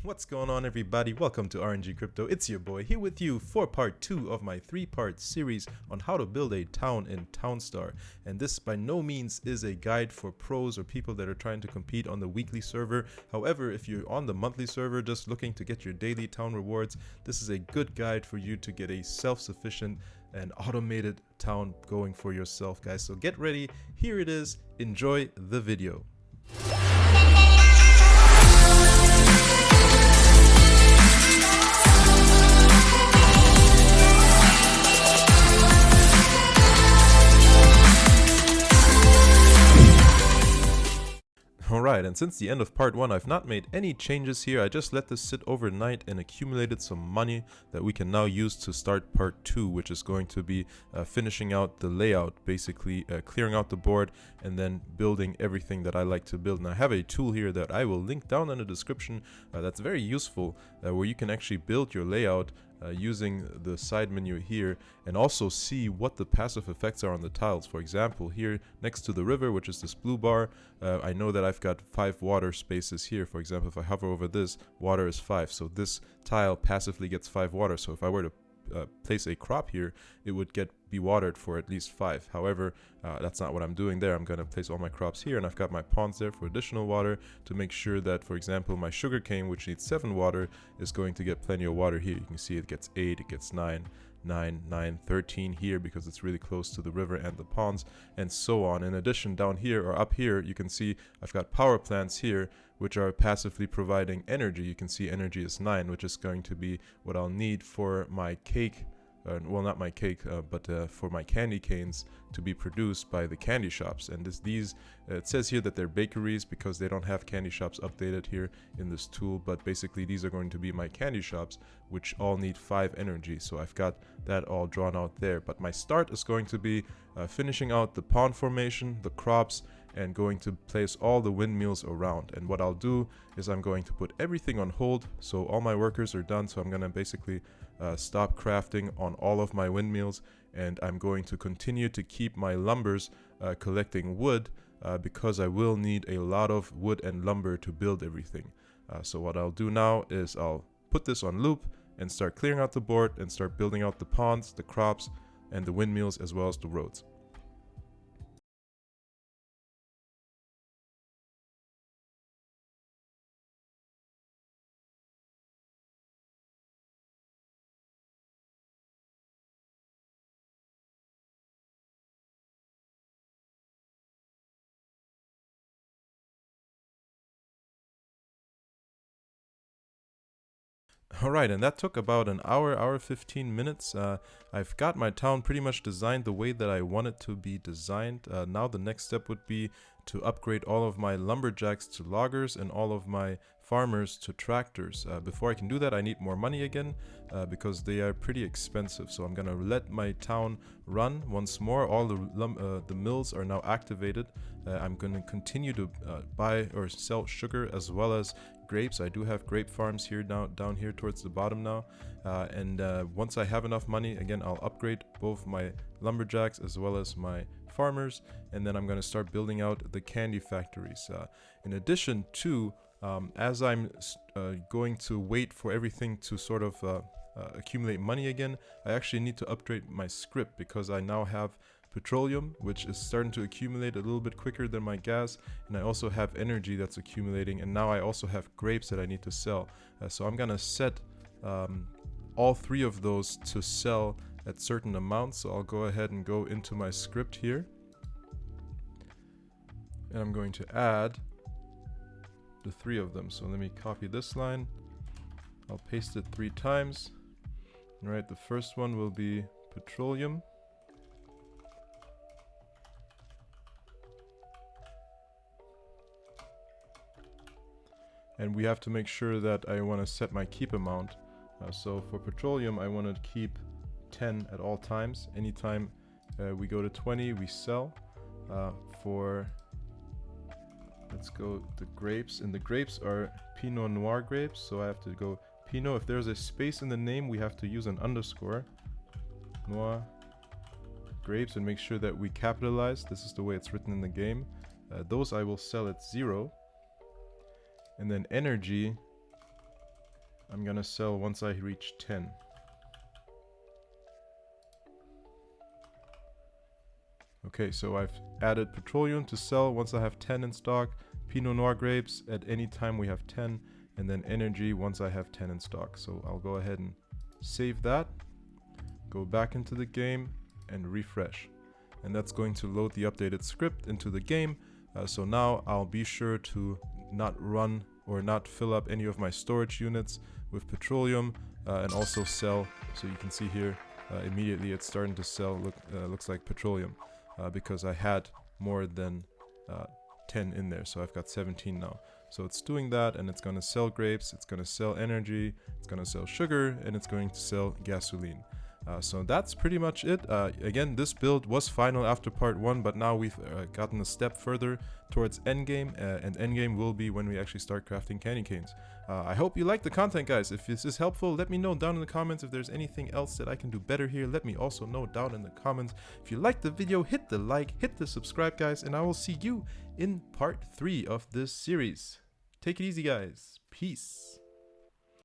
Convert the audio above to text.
What's going on, everybody? Welcome to RNG Crypto. It's your boy here with you for part 2 of my 3-part series on how to build a town in TownStar. And this by no means is a guide for pros or people that are trying to compete on the weekly server. However, if you're on the monthly server just looking to get your daily town rewards, this is a good guide for you to get a self-sufficient and automated town going for yourself, guys. So get ready. Here it is. Enjoy the video. Alright, and since the end of part 1 I've not made any changes here. I just let this sit overnight and accumulated some money that we can now use to start part 2, which is going to be finishing out the layout, basically clearing out the board and then building everything that I like to build. And I have a tool here that I will link down in the description that's very useful, where you can actually build your layout using the side menu here and also see what the passive effects are on the tiles. For example, here next to the river, which is this blue bar, I know that I've got 5 water spaces here. For example, if I hover over this, water is 5, so this tile passively gets 5 water. So if I were to place a crop here, it would be watered for at least 5. However, that's not what I'm doing there. I'm going to place all my crops here, and I've got my ponds there for additional water to make sure that, for example, my sugarcane, which needs 7 water, is going to get plenty of water here. You can see it gets 8, it gets 9, 13 here because it's really close to the river and the ponds, and so on. In addition, down here or up here, you can see I've got power plants here which are passively providing energy. You can see energy is 9, which is going to be what I'll need for my cake, well, not my cake, but for my candy canes to be produced by the candy shops. And it says here that they're bakeries because they don't have candy shops updated here in this tool, but basically these are going to be my candy shops, which all need 5 energy. So I've got that all drawn out there. But my start is going to be finishing out the pond formation, the crops, and going to place all the windmills around. And what I'll do is I'm going to put everything on hold. So all my workers are done, so I'm going to basically stop crafting on all of my windmills, and I'm going to continue to keep my lumbers collecting wood because I will need a lot of wood and lumber to build everything. So what I'll do now is I'll put this on loop and start clearing out the board and start building out the ponds, the crops, and the windmills, as well as the roads. Alright, and that took about an hour 15 minutes. I've got my town pretty much designed the way that I want it to be designed. Now the next step would be to upgrade all of my lumberjacks to loggers and all of my farmers to tractors. Before I can do that, I need more money again because they are pretty expensive. So I'm gonna let my town run once more. All the mills are now activated. I'm gonna continue to buy or sell sugar as well as grapes. I do have grape farms here down here towards the bottom now, and once I have enough money, again, I'll upgrade both my lumberjacks as well as my farmers, and then I'm going to start building out the candy factories. In addition to, as I'm going to wait for everything to sort of accumulate money again, I actually need to upgrade my script because I now have petroleum, which is starting to accumulate a little bit quicker than my gas, and I also have energy that's accumulating, and now I also have grapes that I need to sell. So I'm gonna set all 3 of those to sell at certain amounts. So I'll go ahead and go into my script here, and I'm going to add the 3 of them. So let me copy this line, I'll paste it 3 times. All right, the first one will be petroleum. And we have to make sure that I want to set my keep amount. So for petroleum, I want to keep 10 at all times. Anytime we go to 20, we sell. Let's go the grapes. And the grapes are Pinot Noir grapes. So I have to go Pinot. If there's a space in the name, we have to use an underscore. Noir grapes, and make sure that we capitalize. This is the way it's written in the game. Those I will sell at 0. And then energy, I'm gonna sell once I reach 10. Okay, so I've added petroleum to sell once I have 10 in stock, Pinot Noir grapes at any time we have 10, and then energy once I have 10 in stock. So I'll go ahead and save that, go back into the game and refresh. And that's going to load the updated script into the game. So now I'll be sure to not run or not fill up any of my storage units with petroleum and also sell. So you can see here immediately it's starting to sell, looks like petroleum because I had more than 10 in there. So I've got 17 now. So it's doing that, and it's going to sell grapes, it's going to sell energy, it's going to sell sugar, and it's going to sell gasoline. So that's pretty much it. Again, this build was final after part 1, but now we've gotten a step further towards endgame, and endgame will be when we actually start crafting candy canes. I hope you like the content, guys. If this is helpful, let me know down in the comments. If there's anything else that I can do better here, let me also know down in the comments. If you liked the video, hit the like, hit the subscribe, guys, and I will see you in part 3 of this series. Take it easy, guys. Peace.